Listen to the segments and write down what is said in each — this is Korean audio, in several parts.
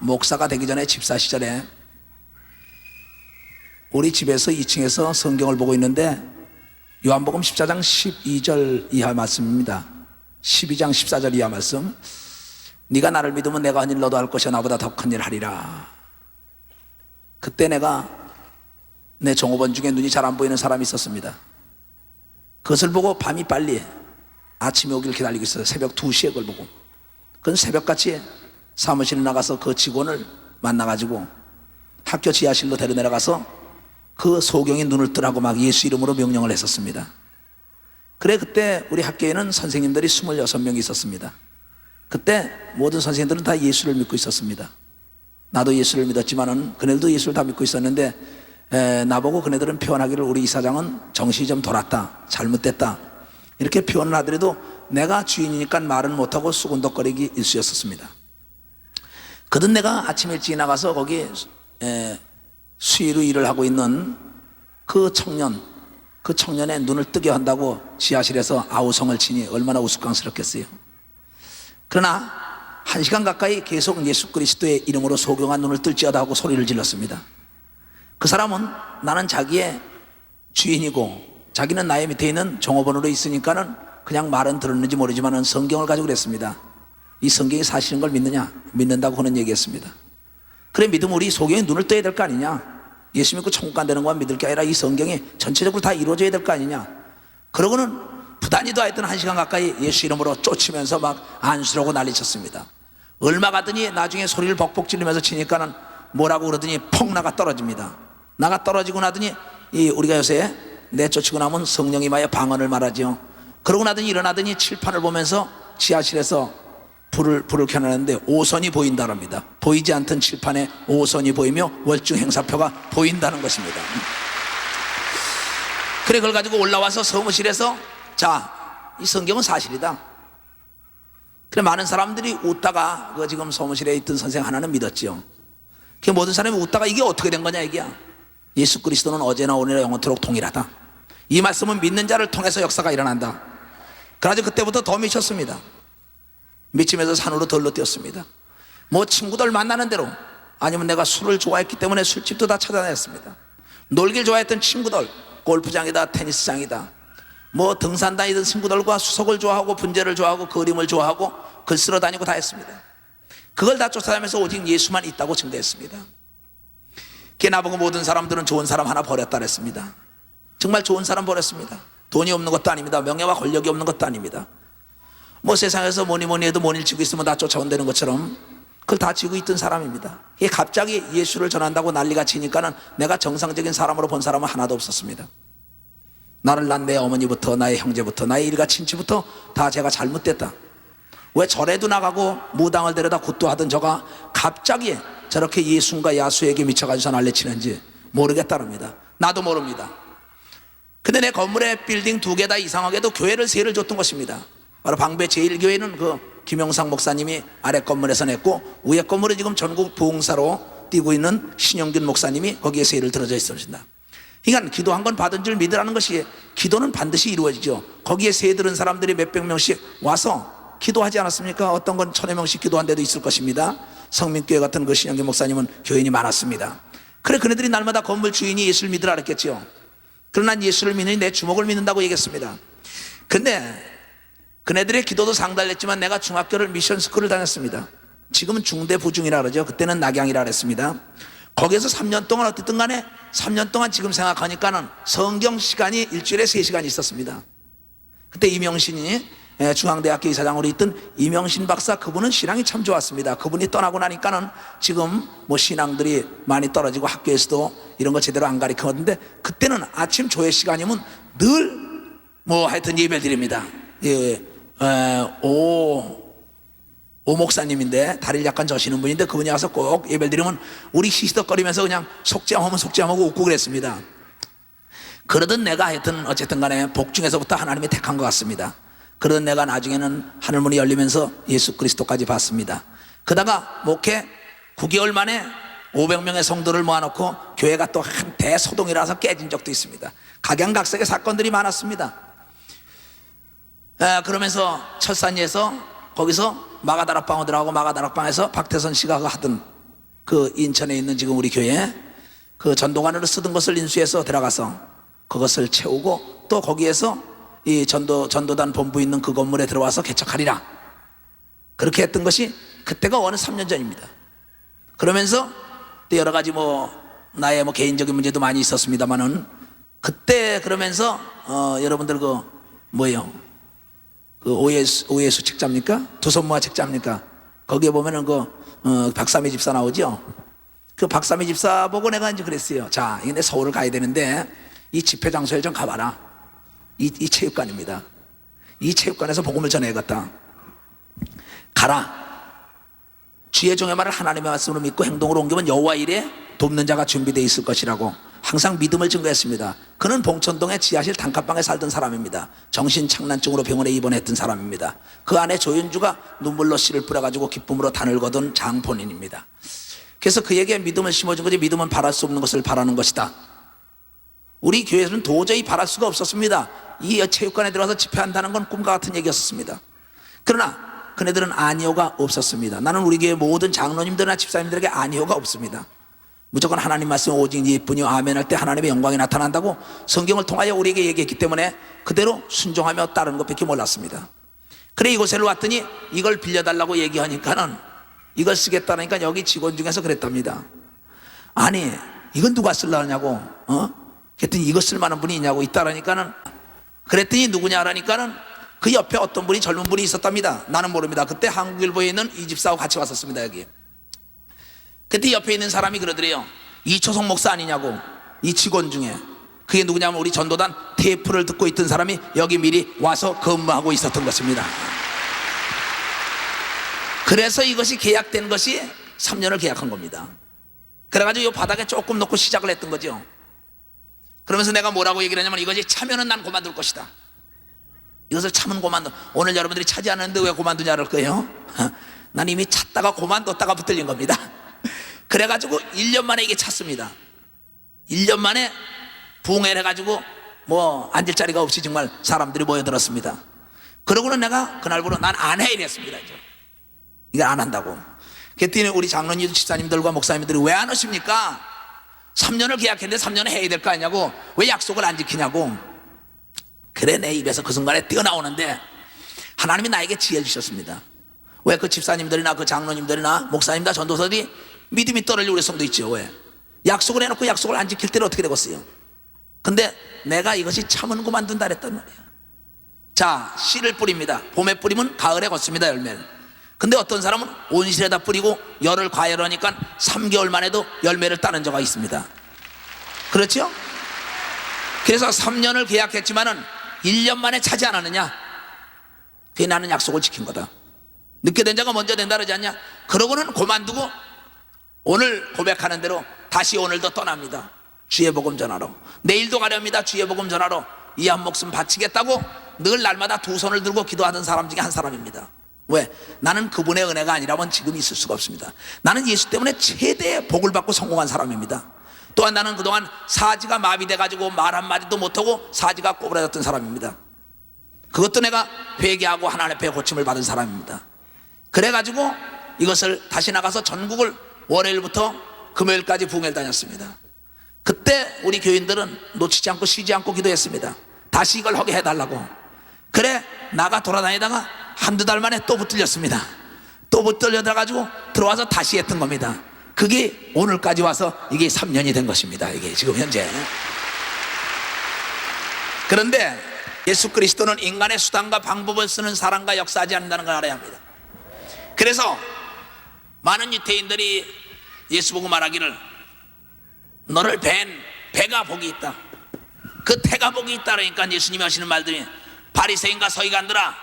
목사가 되기 전에 집사 시절에 우리 집에서 2층에서 성경을 보고 있는데 요한복음 14장 12절 이하 말씀입니다. 12장 14절 이하 말씀. 네가 나를 믿으면 내가 한 일 너도 할 것이야 나보다 더 큰 일 하리라. 그때 내가 내 종업원 중에 눈이 잘 안 보이는 사람이 있었습니다. 그것을 보고 밤이 빨리 아침이 오기를 기다리고 있어요. 새벽 2시에 그걸 보고. 그건 새벽같이 사무실에 나가서 그 직원을 만나가지고 학교 지하실로 데려 내려가서 그 소경이 눈을 뜨라고 막 예수 이름으로 명령을 했었습니다. 그래 그때 우리 학교에는 선생님들이 26명이 있었습니다. 그때 모든 선생님들은 다 예수를 믿고 있었습니다. 나도 예수를 믿었지만은 그네들도 예수를 다 믿고 있었는데 나보고 그네들은 표현하기를 우리 이사장은 정신이 좀 돌았다, 잘못됐다 이렇게 표현을 하더라도 내가 주인이니까 말은 못하고 수군덕거리기 일쑤였었습니다. 그든 내가 아침 일찍 나가서 거기 수의로 일을 하고 있는 그 청년의 눈을 뜨게 한다고 지하실에서 아우성을 치니 얼마나 우스꽝스럽겠어요. 그러나 1시간 가까이 계속 예수 그리스도의 이름으로 소경한 눈을 뜰지어다 하고 소리를 질렀습니다. 그 사람은 나는 자기의 주인이고 자기는 나의 밑에 있는 종업원으로 있으니까는 그냥 말은 들었는지 모르지만은 성경을 가지고 그랬습니다. 이 성경이 사실인 걸 믿느냐? 믿는다고 그는 얘기했습니다. 그래 믿으면 우리 소경이 눈을 떠야 될 거 아니냐? 예수 믿고 천국 간다는 것만 믿을 게 아니라 이 성경이 전체적으로 다 이루어져야 될 거 아니냐? 그러고는 부단히도 하여튼 1시간 가까이 예수 이름으로 쫓으면서 막 안수라고 난리쳤습니다. 얼마 가더니 나중에 소리를 벅벅 지르면서 치니까는 뭐라고 그러더니 퍽 나가 떨어집니다. 나가 떨어지고 나더니 우리가 요새 내쫓고 나면 성령이 마여 방언을 말하죠. 그러고 나더니 일어나더니 칠판을 보면서 지하실에서 불을 켜놨는데 오선이 보인다랍니다. 보이지 않던 칠판에 오선이 보이며 월중 행사표가 보인다는 것입니다. 그래 그걸 가지고 올라와서 사무실에서 자, 이 성경은 사실이다. 그래 많은 사람들이 웃다가 그 지금 사무실에 있던 선생 하나는 믿었죠. 그 모든 사람이 웃다가 이게 어떻게 된 거냐 이게야. 예수 그리스도는 어제나 오늘이나 영원토록 동일하다. 이 말씀은 믿는 자를 통해서 역사가 일어난다. 그래가지고 그때부터 더 미쳤습니다. 미치면서 산으로 덜러 뛰었습니다. 뭐 친구들 만나는 대로 아니면 내가 술을 좋아했기 때문에 술집도 다 찾아다녔습니다. 놀길 좋아했던 친구들 골프장이다 테니스장이다 뭐 등산 다니던 친구들과 수석을 좋아하고 분재를 좋아하고 그림을 좋아하고 글 쓰러 다니고 다 했습니다. 그걸 다 쫓아다니면서 오직 예수만 있다고 증거했습니다. 걔 나보고 모든 사람들은 좋은 사람 하나 버렸다 그랬습니다. 정말 좋은 사람 버렸습니다. 돈이 없는 것도 아닙니다. 명예와 권력이 없는 것도 아닙니다. 뭐 세상에서 뭐니 해도 뭔 일 지고 있으면 다 쫓아온다는 것처럼 그걸 다 지고 있던 사람입니다. 이게 갑자기 예수를 전한다고 난리가 치니까는 내가 정상적인 사람으로 본 사람은 하나도 없었습니다. 나를 낳은 내 어머니부터 나의 형제부터 나의 일가 친지부터 다 제가 잘못됐다. 왜 절에도 나가고 무당을 데려다 굿도하던 저가 갑자기 저렇게 예수과 야수에게 미쳐가지고 난리치는지 모르겠다랍니다. 나도 모릅니다. 근데 내 건물에 빌딩 2개 다 이상하게도 교회를 3개를 줬던 것입니다. 바로 방배 제1교회는 그 김영상 목사님이 아래 건물에서 냈고 위에 건물에 지금 전국 부흥사로 뛰고 있는 신영균 목사님이 거기에 세를 들어져 있습니다. 그러니까 기도한 건 받은 줄 믿으라는 것이 기도는 반드시 이루어지죠. 거기에 세 들은 사람들이 몇백 명씩 와서 기도하지 않았습니까? 어떤 건 1000여 명씩 기도한 데도 있을 것입니다. 성민교회 같은 그 신영균 목사님은 교인이 많았습니다. 그래 그네들이 날마다 건물 주인이 예수를 믿으라 그랬겠죠. 그러나 난 예수를 믿으니 내 주먹을 믿는다고 얘기했습니다. 근데 그네들의 기도도 상달했지만 내가 중학교를 미션 스쿨을 다녔습니다. 지금은 중대 부중이라 그러죠. 그때는 낙양이라 그랬습니다. 거기에서 3년 동안 어쨌든 간에 3년 동안 지금 생각하니까는 성경 시간이 일주일에 3시간 있었습니다. 그때 이명신이 중앙대학교 이사장으로 있던 이명신 박사 그분은 신앙이 참 좋았습니다. 그분이 떠나고 나니까는 지금 뭐 신앙들이 많이 떨어지고 학교에서도 이런 거 제대로 안 가르쳤는데 그때는 아침 조회 시간이면 늘 뭐 하여튼 예배를 드립니다. 오 목사님인데 다리를 약간 저시는 분인데 그분이 와서 꼭 예배를 드리면 우리 시시덕거리면서 그냥 속죄하면 속죄하고 웃고 그랬습니다. 그러던 내가 하여튼 어쨌든 간에 복 중에서부터 하나님이 택한 것 같습니다. 그러던 내가 나중에는 하늘문이 열리면서 예수 그리스도까지 봤습니다. 그러다가 목회 9개월 만에 500명의 성도를 모아놓고 교회가 또 한 대소동이라서 깨진 적도 있습니다. 각양각색의 사건들이 많았습니다. 그러면서 철산리에서 거기서 마가다락방으로 들어가고 마가다락방에서 박태선 씨가 하던 그 인천에 있는 지금 우리 교회 그 전도관으로 쓰던 것을 인수해서 들어가서 그것을 채우고 또 거기에서 이 전도단 본부 있는 그 건물에 들어와서 개척하리라 그렇게 했던 것이 그때가 어느 3년 전입니다. 그러면서 또 여러 가지 나의 개인적인 문제도 많이 있었습니다만은 그때 그러면서 여러분들 그 오예수 책자입니까? 두손모아 책자입니까? 거기에 보면은 박삼희 집사 나오죠? 그 박삼희 집사 보고 내가 이제 그랬어요. 자, 이게 내 서울을 가야 되는데 이 집회 장소에 좀 가봐라. 이 체육관입니다. 이 체육관에서 복음을 전해야겠다. 가라. 주의 종의 말을 하나님의 말씀으로 믿고 행동으로 옮기면 여호와 일에 돕는 자가 준비되어 있을 것이라고 항상 믿음을 증거했습니다. 그는 봉천동의 지하실 단칸방에 살던 사람입니다. 정신착란증으로 병원에 입원했던 사람입니다. 그 안에 조윤주가 눈물로 씨를 뿌려가지고 기쁨으로 단을 거둔 장본인입니다. 그래서 그에게 믿음을 심어준 거지 믿음은 바랄 수 없는 것을 바라는 것이다. 우리 교회에서는 도저히 바랄 수가 없었습니다. 이 체육관에 들어가서 집회한다는 건 꿈과 같은 얘기였습니다. 그러나 그네들은 아니오가 없었습니다. 나는 우리 교회 모든 장로님들이나 집사님들에게 아니오가 없습니다. 무조건 하나님 말씀 오직 예뿐이요 아멘 할 때 하나님의 영광이 나타난다고 성경을 통하여 우리에게 얘기했기 때문에 그대로 순종하며 따르는 것밖에 몰랐습니다. 그래 이곳에 왔더니 이걸 빌려달라고 얘기하니까는 이걸 쓰겠다니까 여기 직원 중에서 그랬답니다. 아니 이건 누가 쓰려냐고 그랬더니 이거 쓸만한 분이 있냐고 있다라니까는 그랬더니 누구냐 하라니까는 그 옆에 어떤 분이 젊은 분이 있었답니다. 나는 모릅니다. 그때 한국일보에 있는 이 집사하고 같이 왔었습니다. 여기 그때 옆에 있는 사람이 그러더래요. 이초성 목사 아니냐고. 이 직원 중에 그게 누구냐면 우리 전도단 테이프를 듣고 있던 사람이 여기 미리 와서 근무하고 있었던 것입니다. 그래서 이것이 계약된 것이 3년을 계약한 겁니다. 그래가지고 이 바닥에 조금 놓고 시작을 했던 거죠. 그러면서 내가 뭐라고 얘기를 하냐면 이것이 차면은 난 그만둘 것이다. 이것을 참은 그만둬. 오늘 여러분들이 차지 않았는데 왜 그만두냐를 거예요. 난 이미 찾다가 그만뒀다가 붙들린 겁니다. 그래가지고 1년 만에 이게 찼습니다. 1년 만에 부흥회를 해가지고 앉을 자리가 없이 정말 사람들이 모여들었습니다. 그러고는 내가 그날부로 난 안 해 이랬습니다. 이걸 안 한다고. 그랬더니 우리 장로님 집사님들과 목사님들이 왜 안 오십니까? 3년을 계약했는데 3년을 해야 될 거 아니냐고. 왜 약속을 안 지키냐고. 그래 내 입에서 그 순간에 뛰어나오는데 하나님이 나에게 지혜를 주셨습니다. 왜 그 집사님들이나 그 장로님들이나 목사님들 전도사들이 믿음이 떨어지고 우리 성도 있죠. 왜? 약속을 해놓고 약속을 안 지킬 때는 어떻게 되겠어요? 근데 내가 이것이 참은 그만둔다 그랬단 말이에요. 자, 씨를 뿌립니다. 봄에 뿌리면 가을에 걷습니다. 열매를. 근데 어떤 사람은 온실에다 뿌리고 열을 과열하니까 3개월 만에도 열매를 따는 자가 있습니다. 그렇죠? 그래서 3년을 계약했지만은 1년 만에 차지 않았느냐? 그게 나는 약속을 지킨 거다. 늦게 된 자가 먼저 된다 그러지 않냐? 그러고는 그만두고 오늘 고백하는 대로 다시 오늘도 떠납니다. 주의 복음 전하러. 내일도 가렵니다. 주의 복음 전하러. 이 한 목숨 바치겠다고 늘 날마다 두 손을 들고 기도하던 사람 중에 한 사람입니다. 왜? 나는 그분의 은혜가 아니라면 지금 있을 수가 없습니다. 나는 예수 때문에 최대의 복을 받고 성공한 사람입니다. 또한 나는 그동안 사지가 마비돼가지고 말 한마디도 못하고 사지가 꼬부라졌던 사람입니다. 그것도 내가 회개하고 하나님 앞에 고침을 받은 사람입니다. 그래가지고 이것을 다시 나가서 전국을 월요일부터 금요일까지 부흥회를 다녔습니다. 그때 우리 교인들은 놓치지 않고 쉬지 않고 기도했습니다. 다시 이걸 하게 해달라고. 그래 나가 돌아다니다가 한두 달 만에 또 붙들렸습니다. 또 붙들려 들어가지고 들어와서 다시 했던 겁니다. 그게 오늘까지 와서 이게 3년이 된 것입니다. 이게 지금 현재. 그런데 예수 그리스도는 인간의 수단과 방법을 쓰는 사람과 역사하지 않는다는 걸 알아야 합니다. 그래서 많은 유태인들이 예수 보고 말하기를 너를 뵌 배가 복이 있다. 그 태가 복이 있다 그러니까 예수님이 하시는 말들이 바리새인과 서기관들아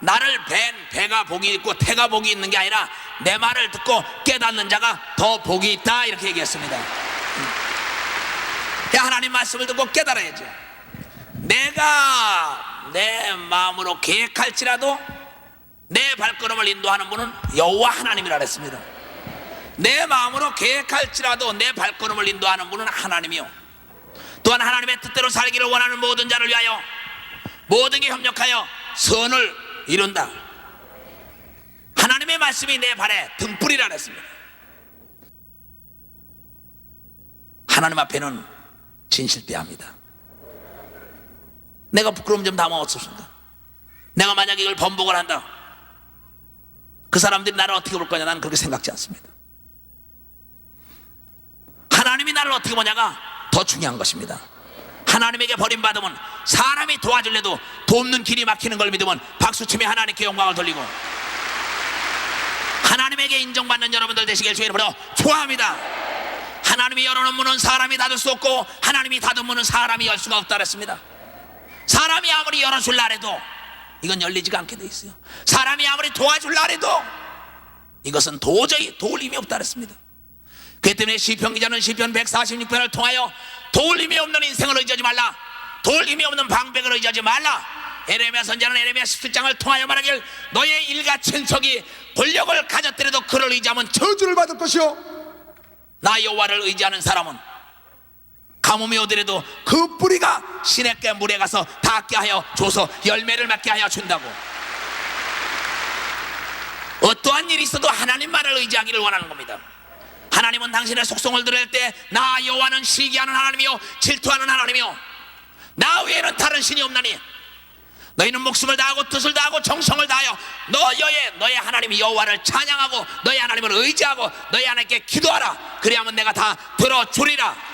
나를 뵌 배가 복이 있고 태가 복이 있는 게 아니라 내 말을 듣고 깨닫는 자가 더 복이 있다 이렇게 얘기했습니다. 하나님 말씀을 듣고 깨달아야죠. 내가 내 마음으로 계획할지라도 내 발걸음을 인도하는 분은 여호와 하나님이라 그랬습니다. 내 마음으로 계획할지라도 내 발걸음을 인도하는 분은 하나님이요 또한 하나님의 뜻대로 살기를 원하는 모든 자를 위하여 모든 게 협력하여 선을 이룬다. 하나님의 하나님의 말씀이 내 발에 등불이라 그랬습니다. 하나님 앞에는 진실되합니다. 내가 부끄러움 좀 담아 어떻습니까? 내가 만약에 이걸 번복을 한다, 그 사람들이 나를 어떻게 볼 거냐, 나는 그렇게 생각지 않습니다. 하나님이 나를 어떻게 보냐가 더 중요한 것입니다. 하나님에게 버림받으면, 사람이 도와줄래도 돕는 길이 막히는 걸 믿으면 박수치며 하나님께 영광을 돌리고, 하나님에게 인정받는 여러분들 되시길 주의 이름으로 축원합니다. 하나님이 열어놓은 문은 사람이 닫을 수 없고, 하나님이 닫은 문은 사람이 열 수가 없다 그랬습니다. 사람이 아무리 열어줄라 해도 이건 열리지가 않게 돼 있어요. 사람이 아무리 도와줄라 해도 이것은 도저히 도울 힘이 없다 그랬습니다. 그렇기 때문에 시편 기자는 시편 146편을 통하여 도울 힘이 없는 인생을 의지하지 말라, 도울 힘이 없는 방백을 의지하지 말라. 에레미야 선지자는 에레미야 17장을 통하여 말하길, 너의 일가 친척이 권력을 가졌더라도 그를 의지하면 저주를 받을 것이요, 나 여호와를 의지하는 사람은 가뭄이 오더라도 그 뿌리가 시냇가에 물에 가서 닿게 하여 줘서 열매를 맺게 하여 준다고. 어떠한 일이 있어도 하나님만을 의지하기를 원하는 겁니다. 하나님은 당신의 속성을 들을 때 나 여호와는 시기하는 하나님이요 질투하는 하나님이요 나 외에는 다른 신이 없나니, 너희는 목숨을 다하고 뜻을 다하고 정성을 다하여 너의 하나님 여호와를 찬양하고 너희 하나님을 의지하고 너희 하나님께 기도하라. 그리하면 내가 다 들어주리라.